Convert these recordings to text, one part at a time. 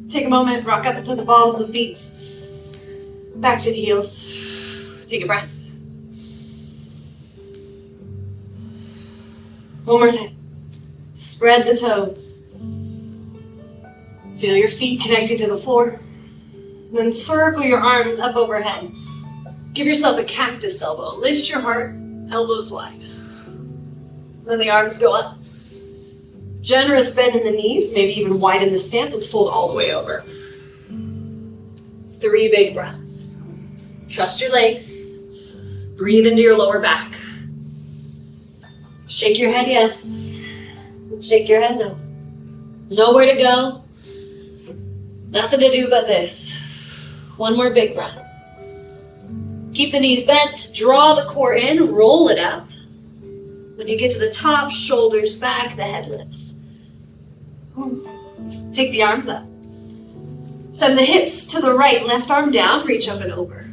Take a moment, rock up into the balls of the feet. Back to the heels. Take a breath. One more time. Spread the toes. Feel your feet connecting to the floor. Then circle your arms up overhead. Give yourself a cactus elbow. Lift your heart, elbows wide. Then the arms go up. Generous bend in the knees, maybe even widen the stance. Let's fold all the way over. 3 big breaths. Trust your legs. Breathe into your lower back. Shake your head yes. Shake your head no. Nowhere to go. Nothing to do but this. One more big breath. Keep the knees bent. Draw the core in. Roll it up. When you get to the top, shoulders back, the head lifts. Take the arms up. Send the hips to the right, left arm down, reach up and over.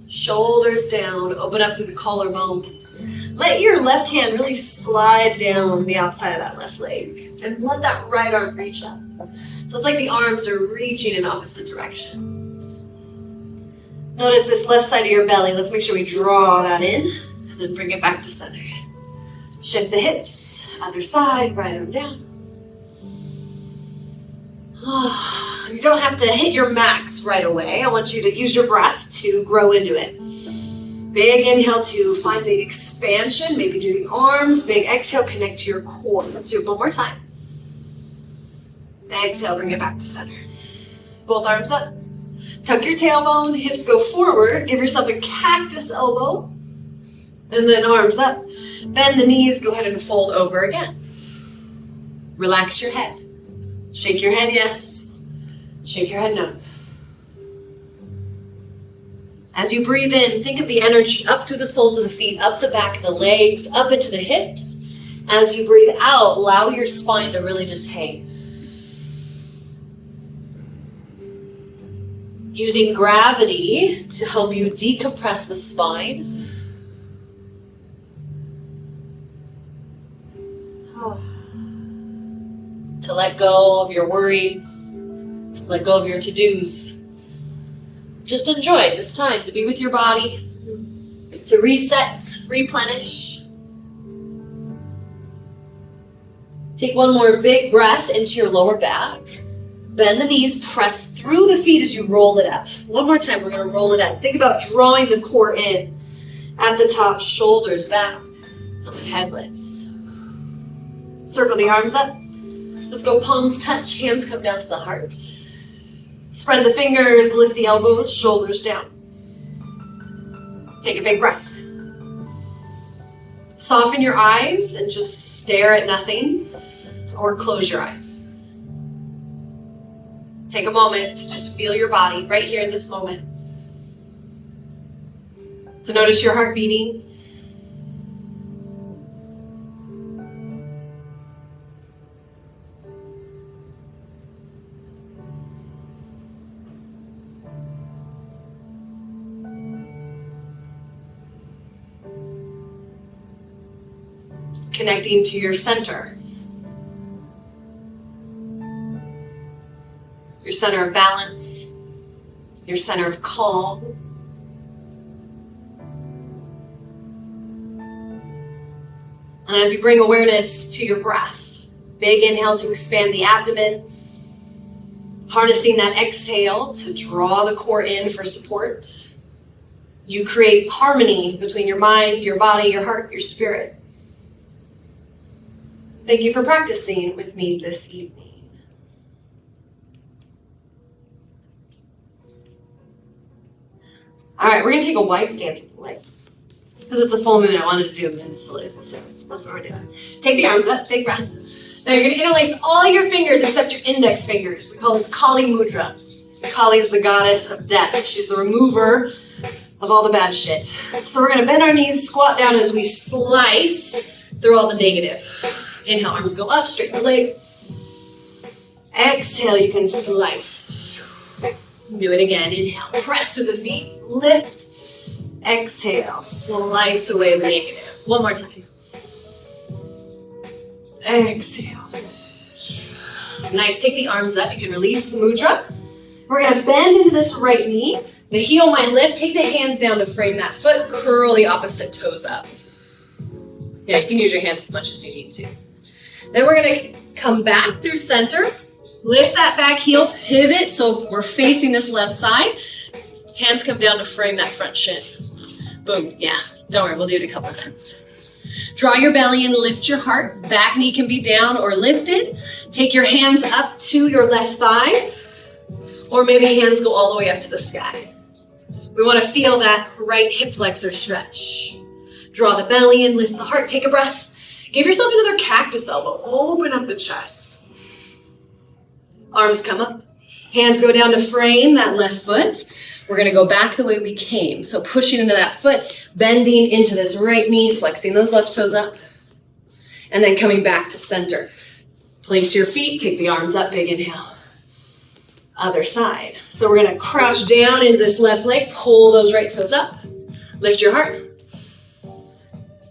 Shoulders down, open up through the collarbones. Let your left hand really slide down the outside of that left leg. And let that right arm reach up. So it's like the arms are reaching in opposite directions. Notice this left side of your belly. Let's make sure we draw that in and then bring it back to center. Shift the hips, other side, right arm down. You don't have to hit your max right away. I want you to use your breath to grow into it. Big inhale to find the expansion, maybe through the arms. Big exhale, connect to your core. Let's do it one more time. Exhale, bring it back to center. Both arms up. Tuck your tailbone, hips go forward. Give yourself a cactus elbow. And then arms up. Bend the knees, go ahead and fold over again. Relax your head. Shake your head yes. Shake your head no. As you breathe in, think of the energy up through the soles of the feet, up the back of the legs, up into the hips. As you breathe out, allow your spine to really just hang. Using gravity to help you decompress the spine. To let go of your worries, let go of your to-dos. Just enjoy this time to be with your body, to reset, replenish. Take one more big breath into your lower back. Bend the knees, press through the feet as you roll it up. One more time, we're gonna roll it up. Think about drawing the core in. At the top, shoulders back, and the head lifts. Circle the arms up. Let's go palms touch, hands come down to the heart. Spread the fingers, lift the elbows, shoulders down. Take a big breath. Soften your eyes and just stare at nothing, or close your eyes. Take a moment to just feel your body right here in this moment. To notice your heart beating. Connecting to your center. Your center of balance. Your center of calm. And as you bring awareness to your breath, big inhale to expand the abdomen. Harnessing that exhale to draw the core in for support. You create harmony between your mind, your body, your heart, your spirit. Thank you for practicing with me this evening. All right, we're gonna take a wide stance with the legs. Because it's a full moon, I wanted to do a moon salute, so that's what we're doing. Take the arms up, big breath. Now you're gonna interlace all your fingers except your index fingers. We call this Kali Mudra. Kali is the goddess of death. She's the remover of all the bad shit. So we're gonna bend our knees, squat down as we slice through all the negative. Inhale, arms go up, straighten the legs. Exhale, you can slice. Do it again, inhale, press to the feet, lift. Exhale, slice away the negative. One more time. Exhale. Nice, take the arms up. You can release the mudra. We're gonna bend into this right knee. The heel might lift. Take the hands down to frame that foot. Curl the opposite toes up. Yeah, you can use your hands as much as you need to. Then we're gonna come back through center. Lift that back heel, pivot, so we're facing this left side. Hands come down to frame that front shin. Boom, yeah, don't worry, we'll do it a couple times. Draw your belly in, lift your heart. Back knee can be down or lifted. Take your hands up to your left thigh, or maybe hands go all the way up to the sky. We wanna feel that right hip flexor stretch. Draw the belly in, lift the heart, take a breath. Give yourself another cactus elbow, open up the chest. Arms come up, hands go down to frame that left foot. We're gonna go back the way we came. So pushing into that foot, bending into this right knee, flexing those left toes up, and then coming back to center. Place your feet, take the arms up, big inhale. Other side. So we're gonna crouch down into this left leg, pull those right toes up, lift your heart.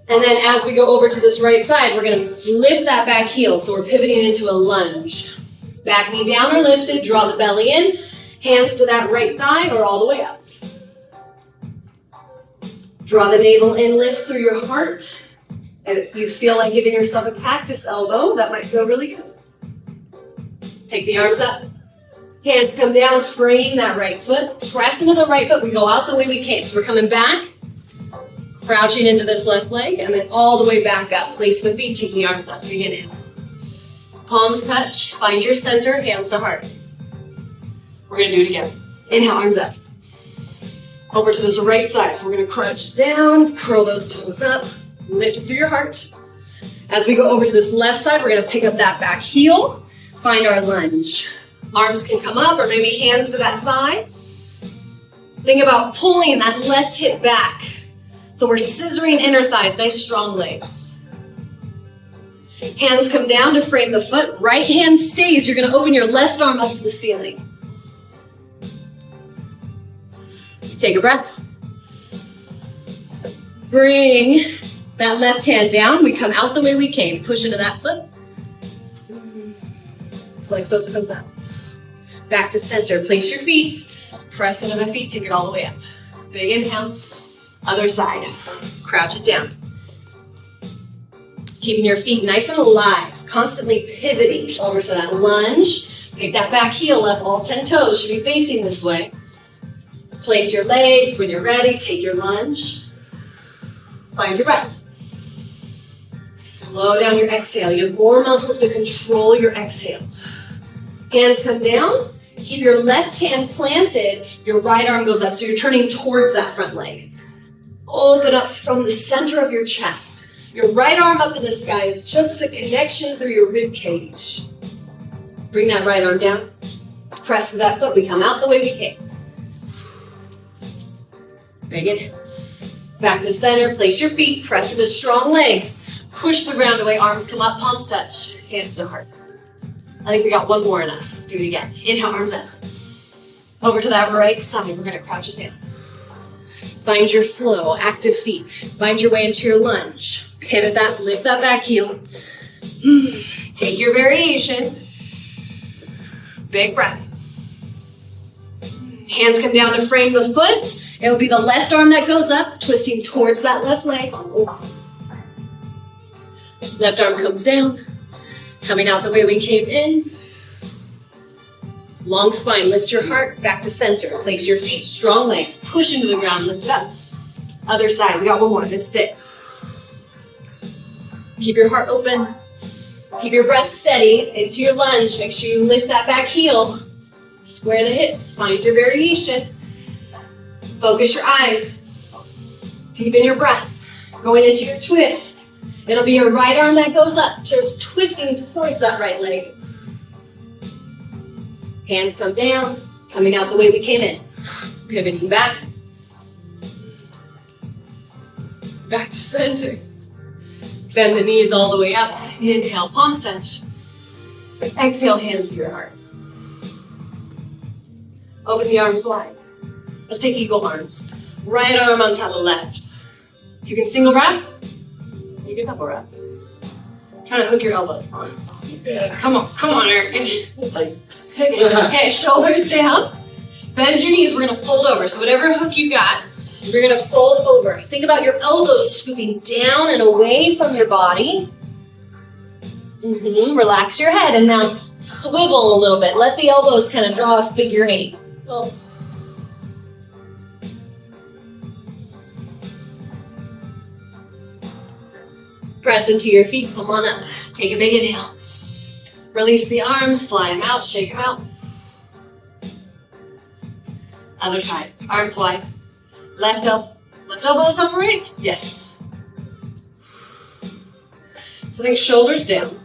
And then as we go over to this right side, we're gonna lift that back heel. So we're pivoting into a lunge. Back knee down or lifted, draw the belly in, hands to that right thigh or all the way up. Draw the navel in, lift through your heart. And if you feel like giving yourself a cactus elbow, that might feel really good. Take the arms up. Hands come down, frame that right foot. Press into the right foot. We go out the way we came. So we're coming back, crouching into this left leg, and then all the way back up. Place the feet, take the arms up. Big inhale. Palms touch. Find your center, hands to heart. We're going to do it again. Inhale, arms up. Over to this right side. So we're going to crunch down, curl those toes up, lift through your heart. As we go over to this left side, we're going to pick up that back heel, find our lunge. Arms can come up or maybe hands to that thigh. Think about pulling that left hip back. So we're scissoring inner thighs, nice strong legs. Hands come down to frame the foot. Right hand stays. You're going to open your left arm up to the ceiling. Take a breath. Bring that left hand down. We come out the way we came. Push into that foot. Flex those toes up. Back to center. Place your feet. Press into the feet. Take it all the way up. Big inhale. Other side. Crouch it down. Keeping your feet nice and alive. Constantly pivoting over to that lunge. Pick that back heel up. All 10 toes should be facing this way. Place your legs. When you're ready, take your lunge. Find your breath. Slow down your exhale. You have more muscles to control your exhale. Hands come down. Keep your left hand planted. Your right arm goes up, so you're turning towards that front leg. Open up from the center of your chest. Your right arm up in the sky is just a connection through your rib cage. Bring that right arm down. Press to that foot. We come out the way we came. Big inhale. Back to center. Place your feet. Press into strong legs. Push the ground away. Arms come up. Palms touch. Hands to heart. I think we got one more in us. Let's do it again. Inhale, arms up. Over to that right side. We're going to crouch it down. Find your flow, active feet. Find your way into your lunge. Pivot that, lift that back heel. Take your variation. Big breath. Hands come down to frame the foot. It will be the left arm that goes up, twisting towards that left leg. Left arm comes down. Coming out the way we came in. Long spine, lift your heart, back to center. Place your feet, strong legs, push into the ground, lift it up. Other side, we got one more, this is it. Keep your heart open. Keep your breath steady into your lunge. Make sure you lift that back heel. Square the hips, find your variation. Focus your eyes. Deepen your breath. Going into your twist. It'll be your right arm that goes up, just twisting towards that right leg. Hands come down, coming out the way we came in. Pivoting back. Back to center. Bend the knees all the way up. Inhale, palms touch. Exhale, hands to your heart. Open the arms wide. Let's take eagle arms. Right arm on top of left. You can single wrap. You can double wrap. Try to hook your elbows on. Come on, Eric. Okay, shoulders down. Bend your knees. We're gonna fold over. So whatever hook you got, you're gonna fold over. Think about your elbows scooping down and away from your body. Relax your head and now swivel a little bit. Let the elbows kind of draw a figure 8. Oh. Press into your feet, come on up. Take a big inhale. Release the arms, fly them out, shake them out. Other side, arms wide. Left elbow on top of right? Yes. So think shoulders down.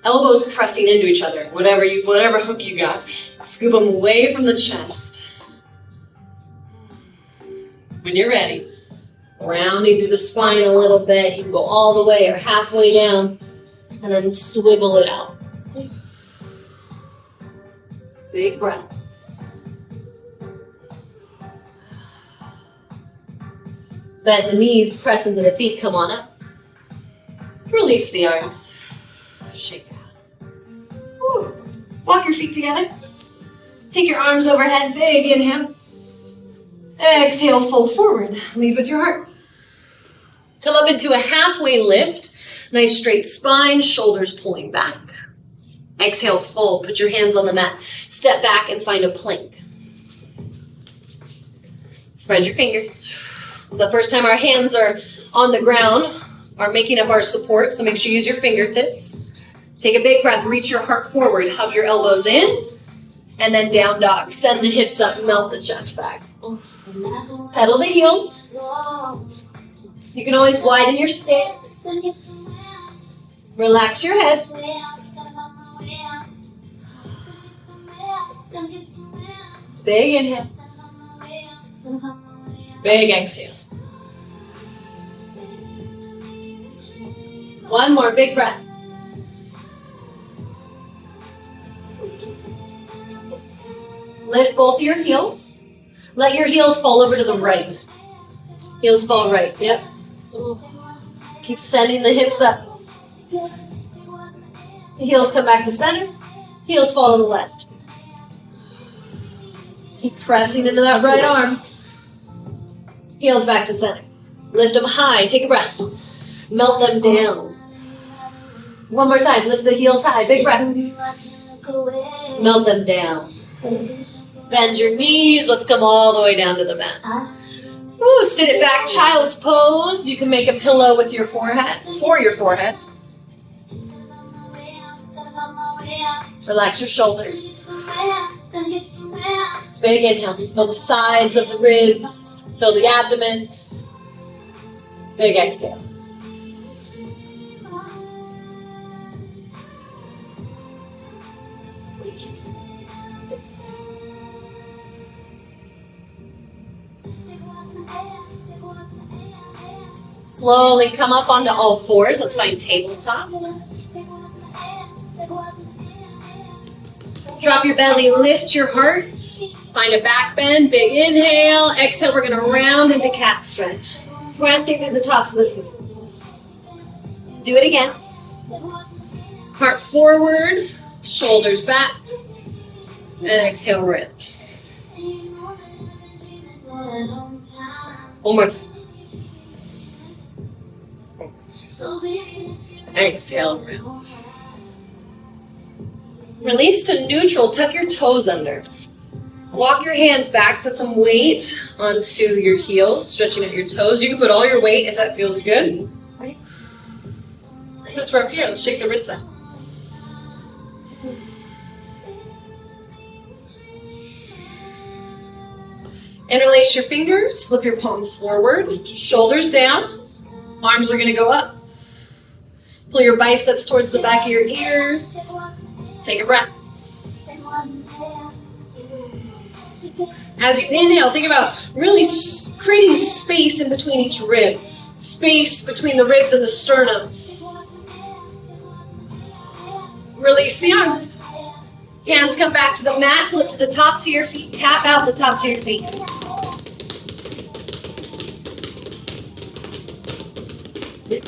Elbows pressing into each other. Whatever hook you got. Scoop them away from the chest. When you're ready, rounding through the spine a little bit. You can go all the way or halfway down and then swivel it out. Big breath. Bend the knees, press into the feet, come on up. Release the arms. Shake it out. Woo. Walk your feet together. Take your arms overhead, big inhale. Exhale, fold forward. Lead with your heart. Come up into a halfway lift. Nice straight spine, shoulders pulling back. Exhale, fold. Put your hands on the mat. Step back and find a plank. Spread your fingers. It's the first time our hands are on the ground, are making up our support, so make sure you use your fingertips. Take a big breath. Reach your heart forward. Hug your elbows in. And then down dog. Send the hips up. Melt the chest back. Pedal the heels. You can always widen your stance. Relax your head. Big inhale. Big exhale. One more big breath. Lift both your heels. Let your heels fall over to the right. Heels fall right, yep. Keep sending the hips up. The heels come back to center. Heels fall to the left. Keep pressing into that right arm. Heels back to center. Lift them high. Take a breath. Melt them down. One more time. Lift the heels high. Big breath. Melt them down. Bend your knees. Let's come all the way down to the mat. Ooh, sit it back, child's pose. You can make a pillow with your forehead, for your forehead. Relax your shoulders. Big inhale. Fill the sides of the ribs. Fill the abdomen. Big exhale. Slowly come up onto all fours. Let's find tabletop. Drop your belly, lift your heart. Find a back bend, big inhale. Exhale, we're going to round into cat stretch. Pressing through the tops of the feet. Do it again. Heart forward, shoulders back. And exhale, round. One more time. Exhale, round. Release to neutral, tuck your toes under. Walk your hands back, put some weight onto your heels, stretching out your toes. You can put all your weight if that feels good. Since we're up here, let's shake the wrists out. Interlace your fingers, flip your palms forward, shoulders down, arms are going to go up. Pull your biceps towards the back of your ears. Take a breath. As you inhale, think about really creating space in between each rib. Space between the ribs and the sternum. Release the arms. Hands come back to the mat, flip to the tops of your feet, tap out the tops of your feet.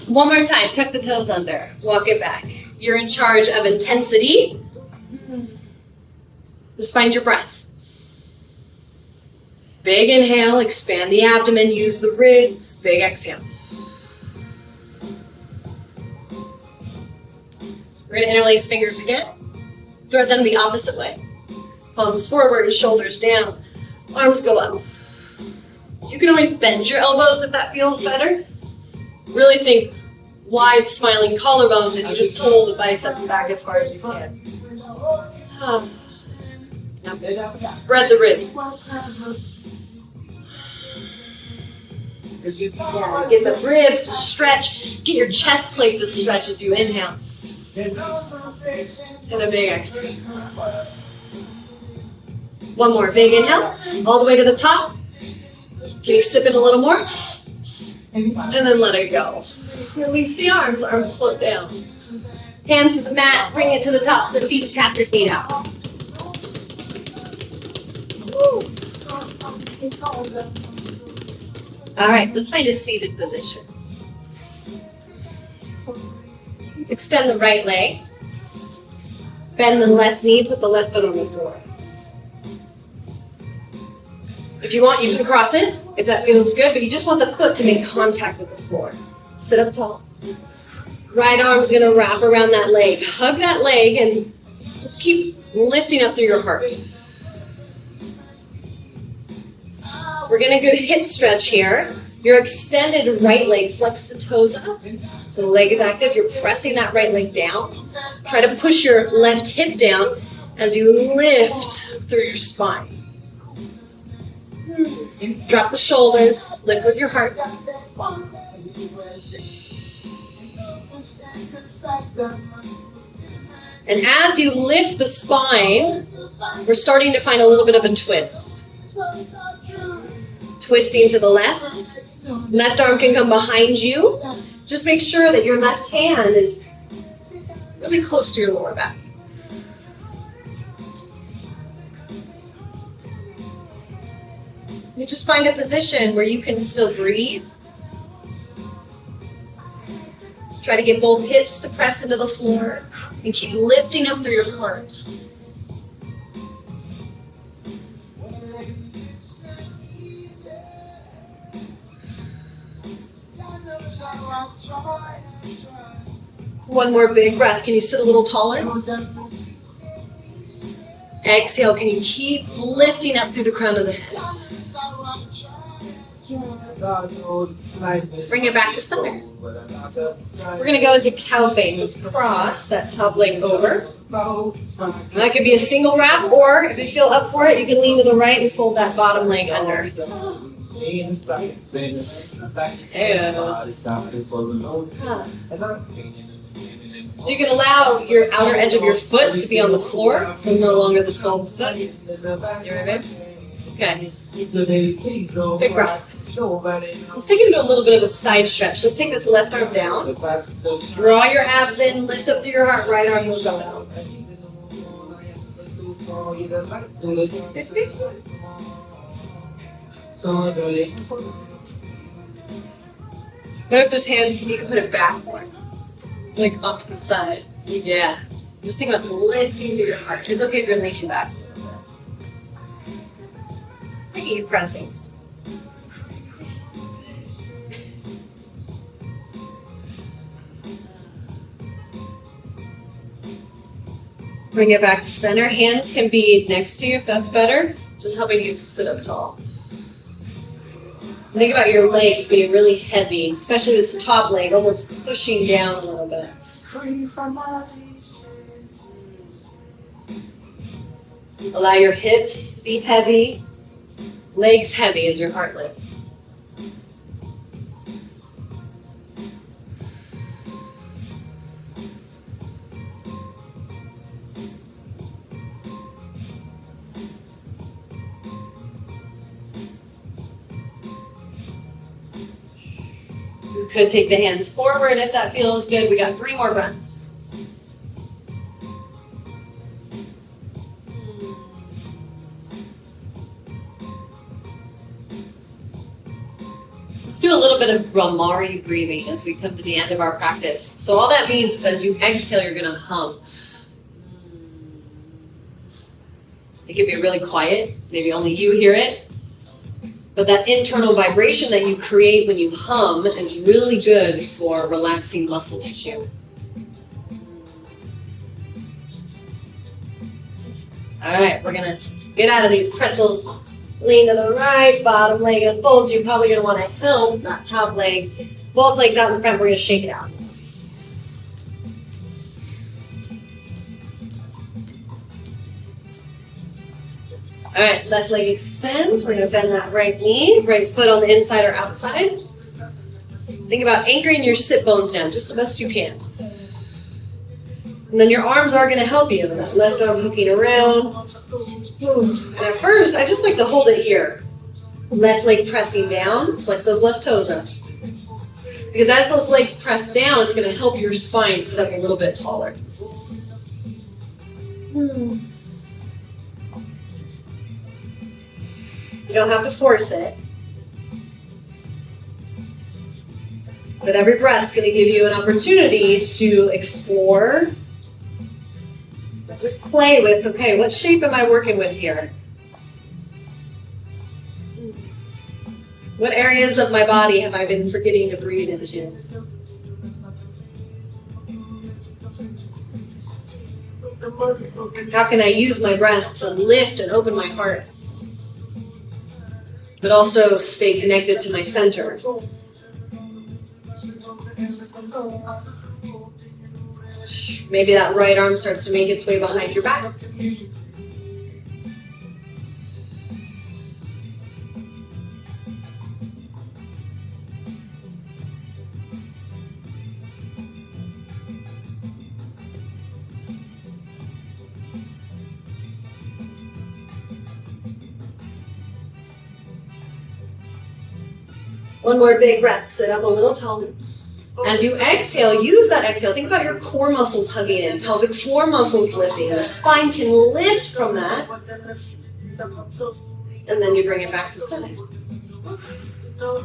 One more time, tuck the toes under, walk it back. you're in charge of intensity. Just find your breath. Big inhale, expand the abdomen, use the ribs. Big exhale. We're going to interlace fingers again. Thread them the opposite way. Palms forward and shoulders down. Arms go up. You can always bend your elbows if that feels better. Really think wide smiling collarbones and you just pull the biceps back as far as you can. Spread the ribs. Yeah, get the ribs to stretch. Get your chest plate to stretch as you inhale. And a big exhale. One more big inhale, all the way to the top. Can you sip it a little more? And then let it go. Release the arms float down. Hands to the mat, bring it to the tops of the feet, tap your feet out. All right, let's find a seated position. Let's extend the right leg. Bend the left knee, put the left foot on the floor. If you want, you can cross it, if that feels good, but you just want the foot to make contact with the floor. Sit up tall. Right arm's gonna wrap around that leg. Hug that leg and just keep lifting up through your heart. So we're getting a good hip stretch here. Your extended right leg, flex the toes up. So the leg is active, you're pressing that right leg down. Try to push your left hip down as you lift through your spine. Drop the shoulders, lift with your heart. And as you lift the spine, we're starting to find a little bit of a twist. Twisting to the left. Left arm can come behind you. Just make sure that your left hand is really close to your lower back. You just find a position where you can still breathe. Try to get both hips to press into the floor and keep lifting up through your heart. One more big breath. Can you sit a little taller? Exhale. Can you keep lifting up through the crown of the head? Bring it back to center. We're going to go into cow face. Let's cross that top leg over. And that could be a single wrap, or if you feel up for it, you can lean to the right and fold that bottom leg under. Ew. So you can allow your outer edge of your foot to be on the floor, so no longer the sole of the foot. You ready? Okay. Big breath. Let's take it into a little bit of a side stretch. Let's take this left arm down. Draw your abs in, lift up through your heart, right arm goes up. What if this hand, you can put it backward, like up to the side? Yeah. Just think about lifting through your heart. It's okay if you're leaning back. Eat pretzels. Bring it back to center. Hands can be next to you if that's better. Just helping you sit up tall. Think about your legs being really heavy, especially this top leg, almost pushing down a little bit. Allow your hips to be heavy. Legs heavy as your heart lifts. You could take the hands forward if that feels good. We got 3 more breaths. Let's do a little bit of Brahmari breathing as we come to the end of our practice. So all that means is as you exhale, you're going to hum. It can be really quiet. Maybe only you hear it. But that internal vibration that you create when you hum is really good for relaxing muscle tissue. All right, we're going to get out of these pretzels. Lean to the right, bottom leg unfolds. You're probably going to want to help that top leg. Both legs out in front. We're going to shake it out. All right, left leg extends. We're going to bend that right knee, right foot on the inside or outside. Think about anchoring your sit bones down just the best you can. And then your arms are going to help you. That left arm hooking around. And at first, I just like to hold it here. Left leg pressing down. Flex those left toes up. Because as those legs press down, it's going to help your spine sit up a little bit taller. You don't have to force it. But every breath is going to give you an opportunity to explore. Just play with, okay, what shape am I working with here? What areas of my body have I been forgetting to breathe into? How can I use my breath to lift and open my heart? But also stay connected to my center. Maybe that right arm starts to make its way behind your back. One more big breath. Sit up a little taller. As you exhale, use that exhale. Think about your core muscles hugging in, pelvic floor muscles lifting. The spine can lift from that. And then you bring it back to center. All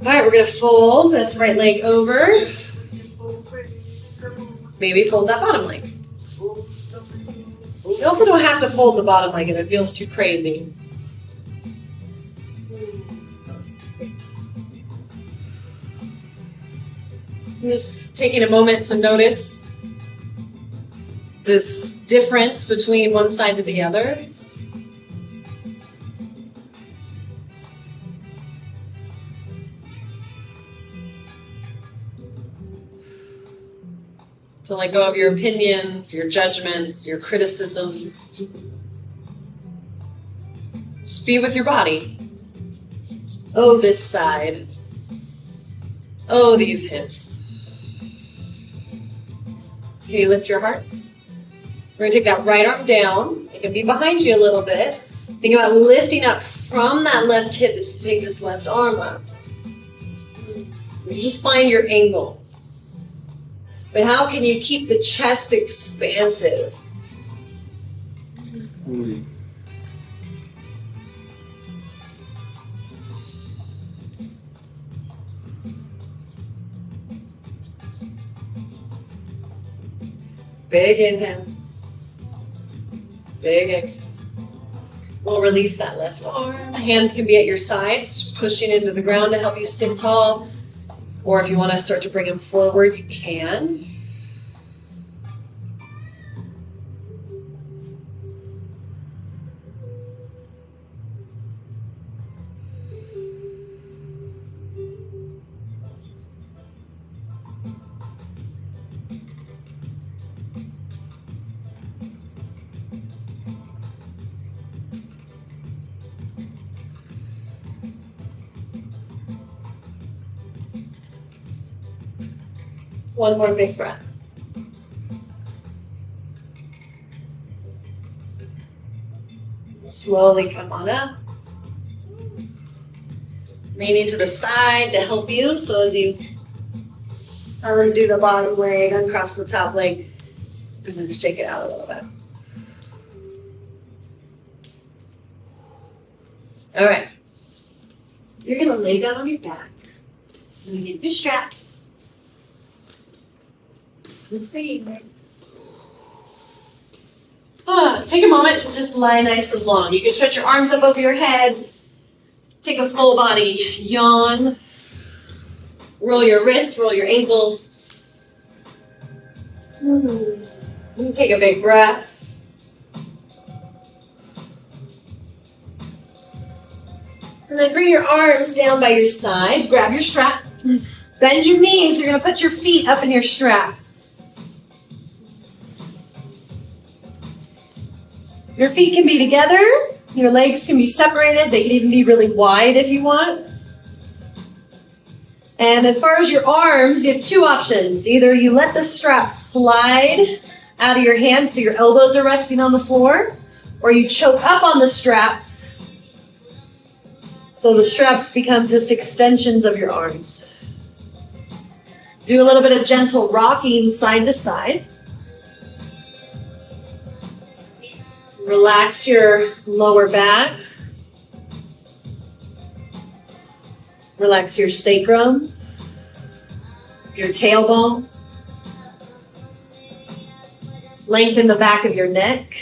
right, we're going to fold this right leg over. Maybe fold that bottom leg. You also don't have to fold the bottom leg if it feels too crazy. I'm just taking a moment to notice this difference between one side to the other. To let go of your opinions, your judgments, your criticisms. Just be with your body. Oh, this side. Oh, these hips. Can you lift your heart? We're going to take that right arm down. It can be behind you a little bit. Think about lifting up from that left hip as you take this left arm up. You just find your angle. But how can you keep the chest expansive? Big inhale. Big exhale. We'll release that left arm. Hands can be at your sides, pushing into the ground to help you sit tall. Or if you want to start to bring them forward, you can. One more big breath. Slowly come on up. Leaning to the side to help you. So as you undo the bottom leg, uncross the top leg, and then shake it out a little bit. All right. You're going to lay down on your back. You get your strap. It's pretty. Take a moment to just lie nice and long. You can stretch your arms up over your head. Take a full body yawn. Roll your wrists, roll your ankles. You can take a big breath. And then bring your arms down by your sides. Grab your strap. Bend your knees. You're going to put your feet up in your strap. Your feet can be together. Your legs can be separated. They can even be really wide if you want. And as far as your arms, you have two options. Either you let the strap slide out of your hands so your elbows are resting on the floor, or you choke up on the straps so the straps become just extensions of your arms. Do a little bit of gentle rocking side to side. Relax your lower back. Relax your sacrum, your tailbone. Lengthen the back of your neck.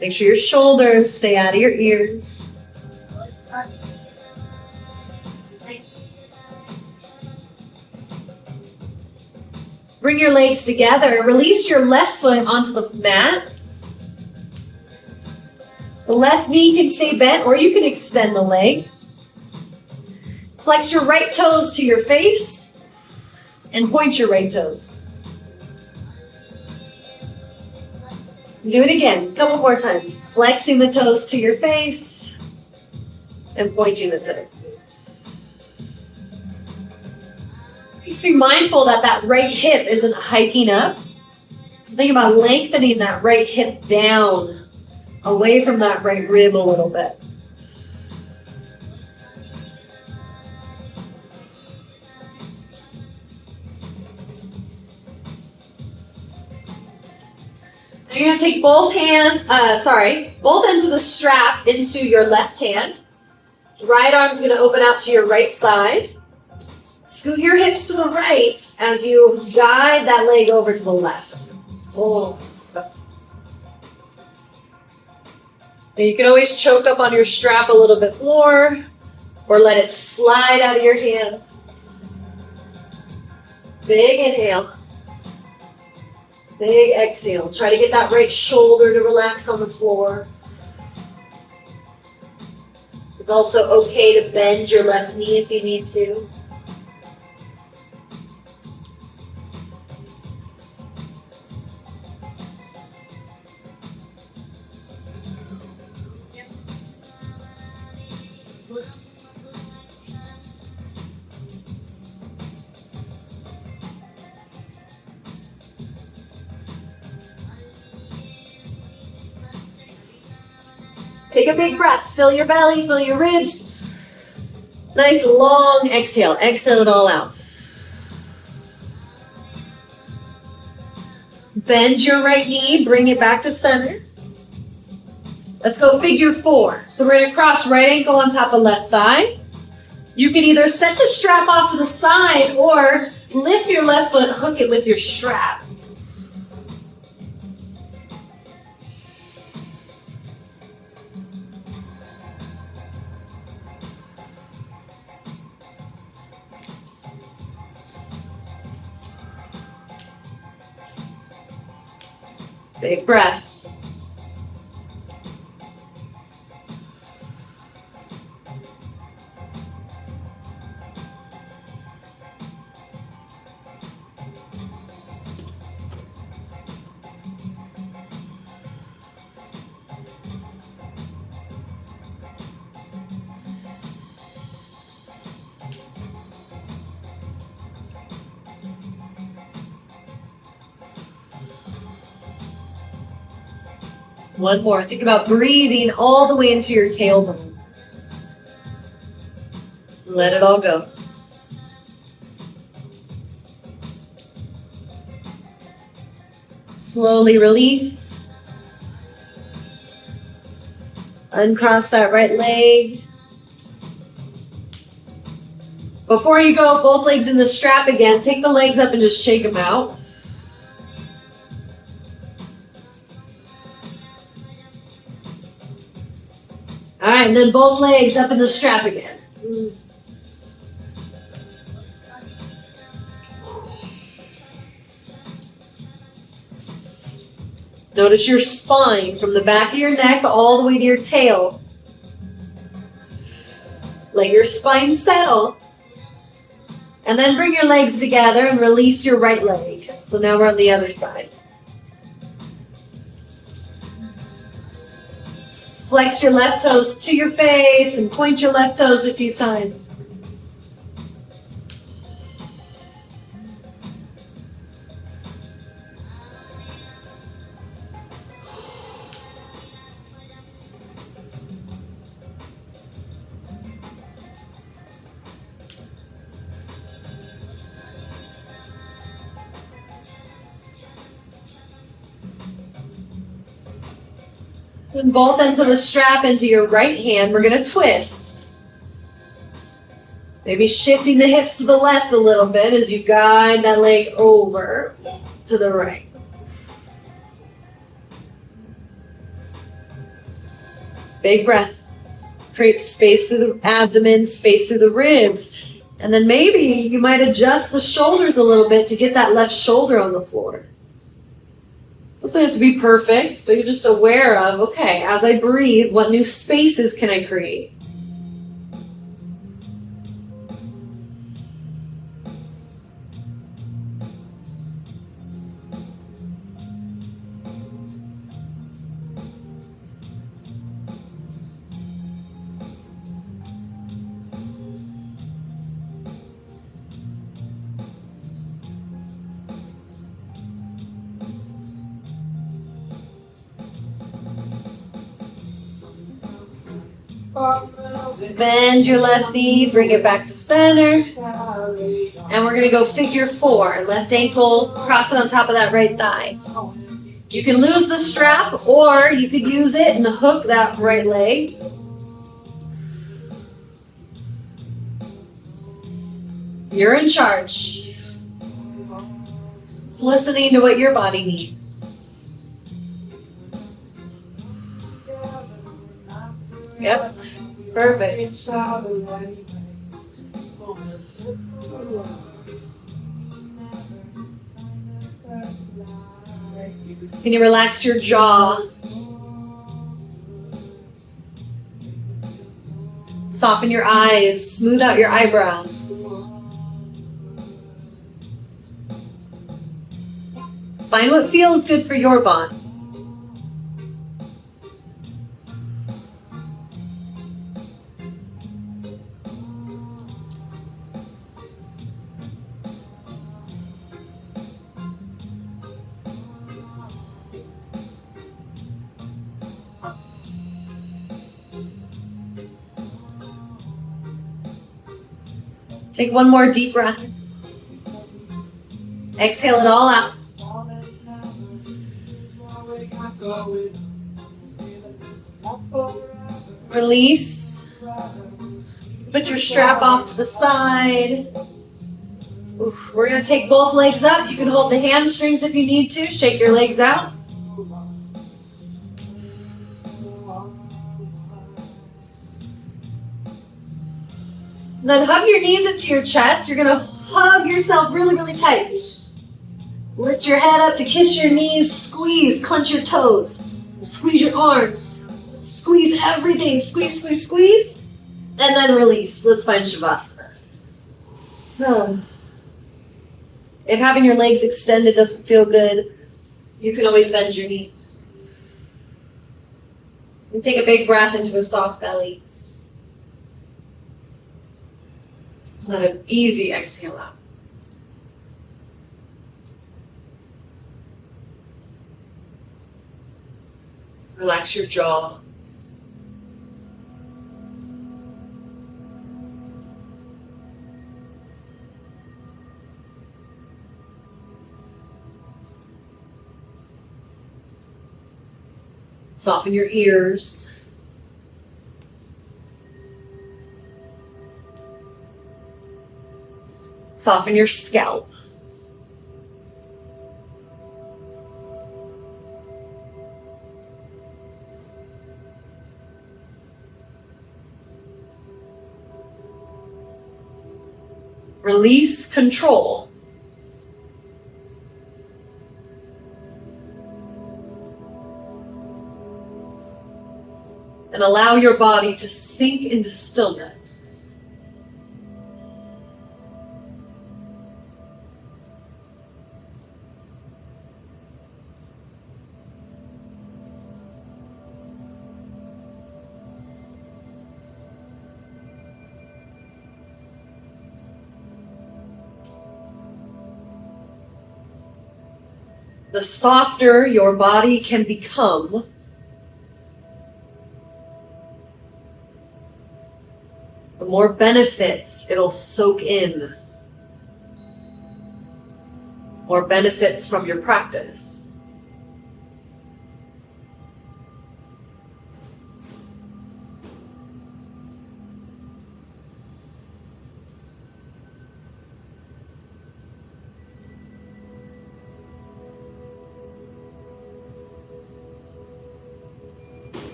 Make sure your shoulders stay out of your ears. Bring your legs together. Release your left foot onto the mat. The left knee can stay bent, or you can extend the leg. Flex your right toes to your face and point your right toes. Do it again, a couple more times. Flexing the toes to your face and pointing the toes. Just be mindful that that right hip isn't hiking up. So think about lengthening that right hip down, away from that right rib a little bit. Now you're going to take both ends of the strap into your left hand. Right arm's going to open out to your right side. Scoot your hips to the right as you guide that leg over to the left. Oh. And you can always choke up on your strap a little bit more, or let it slide out of your hand. Big inhale. Big exhale. Try to get that right shoulder to relax on the floor. It's also okay to bend your left knee if you need to. Take a big breath. Fill your belly, fill your ribs. Nice long exhale. Exhale it all out. Bend your right knee. Bring it back to center. Let's go figure four. So we're going to cross right ankle on top of left thigh. You can either set the strap off to the side or lift your left foot, hook it with your strap. Big breath. One more. Think about breathing all the way into your tailbone. Let it all go. Slowly release. Uncross that right leg. Before you go, both legs in the strap again. Take the legs up and just shake them out. All right, and then both legs up in the strap again. Notice your spine from the back of your neck all the way to your tail. Let your spine settle. And then bring your legs together and release your right leg. So now we're on the other side. Flex your left toes to your face and point your left toes a few times. And both ends of the strap into your right hand. We're going to twist. Maybe shifting the hips to the left a little bit as you guide that leg over to the right. Big breath. Create space through the abdomen, space through the ribs. And then maybe you might adjust the shoulders a little bit to get that left shoulder on the floor. Doesn't have to be perfect, but you're just aware of, okay, as I breathe, what new spaces can I create? Bend your left knee, bring it back to center. And we're going to go figure four. Left ankle, cross it on top of that right thigh. You can lose the strap, or you could use it and hook that right leg. You're in charge. Just listening to what your body needs. Yep. Perfect. Can you relax your jaw? Soften your eyes, smooth out your eyebrows. Find what feels good for your body. Take one more deep breath. Exhale it all out. Release. Put your strap off to the side. Oof. We're going to take both legs up. You can hold the hamstrings if you need to. Shake your legs out. And then hug your knees into your chest. You're going to hug yourself really, really tight. Lift your head up to kiss your knees. Squeeze, clench your toes. Squeeze your arms. Squeeze everything. Squeeze, squeeze, squeeze. And then release. Let's find Shavasana. If having your legs extended doesn't feel good, you can always bend your knees. And take a big breath into a soft belly. Let an easy exhale out. Relax your jaw. Soften your ears. Soften your scalp. Release control. And allow your body to sink into stillness. The softer your body can become, the more benefits it'll soak in. More benefits from your practice.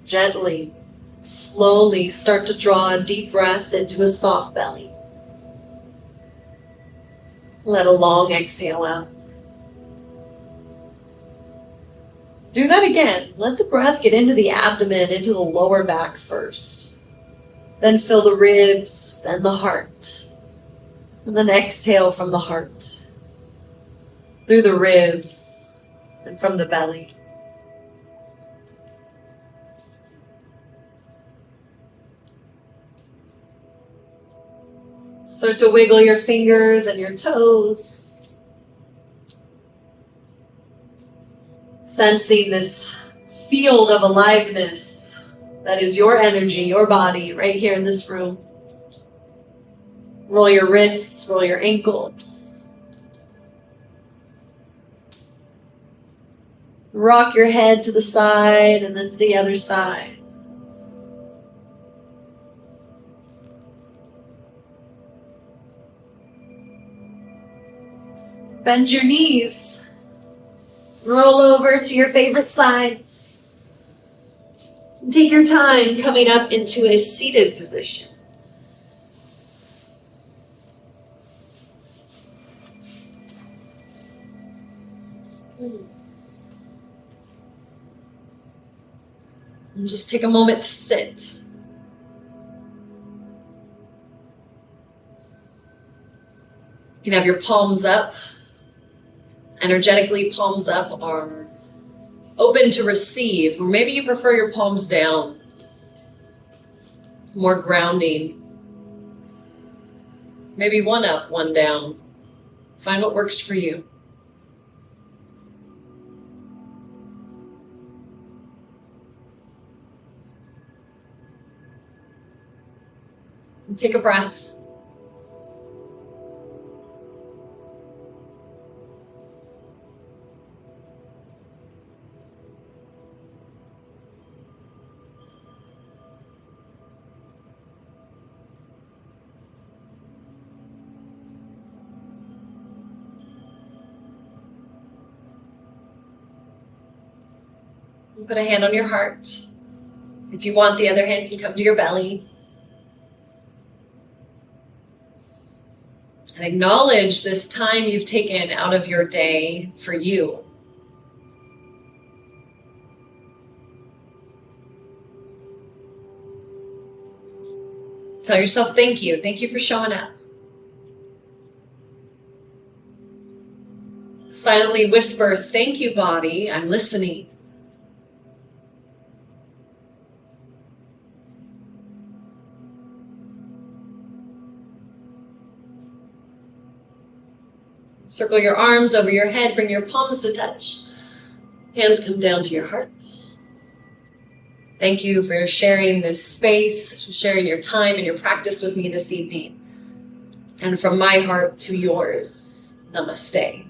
Gently, slowly start to draw a deep breath into a soft belly. Let a long exhale out. Do that again. Let the breath get into the abdomen, into the lower back first. Then fill the ribs, then the heart. And then exhale from the heart, through the ribs, and from the belly. Start to wiggle your fingers and your toes. Sensing this field of aliveness that is your energy, your body, right here in this room. Roll your wrists, roll your ankles. Rock your head to the side and then to the other side. Bend your knees. Roll over to your favorite side. Take your time coming up into a seated position. And just take a moment to sit. You can have your palms up. Energetically, palms up are open to receive, or maybe you prefer your palms down. More grounding. Maybe one up, one down. Find what works for you. And take a breath. Put a hand on your heart. If you want, the other hand can come to your belly. And acknowledge this time you've taken out of your day for you. Tell yourself thank you. Thank you for showing up. Silently whisper, thank you, body. I'm listening. Circle your arms over your head. Bring your palms to touch. Hands come down to your heart. Thank you for sharing this space, sharing your time and your practice with me this evening. And from my heart to yours, namaste.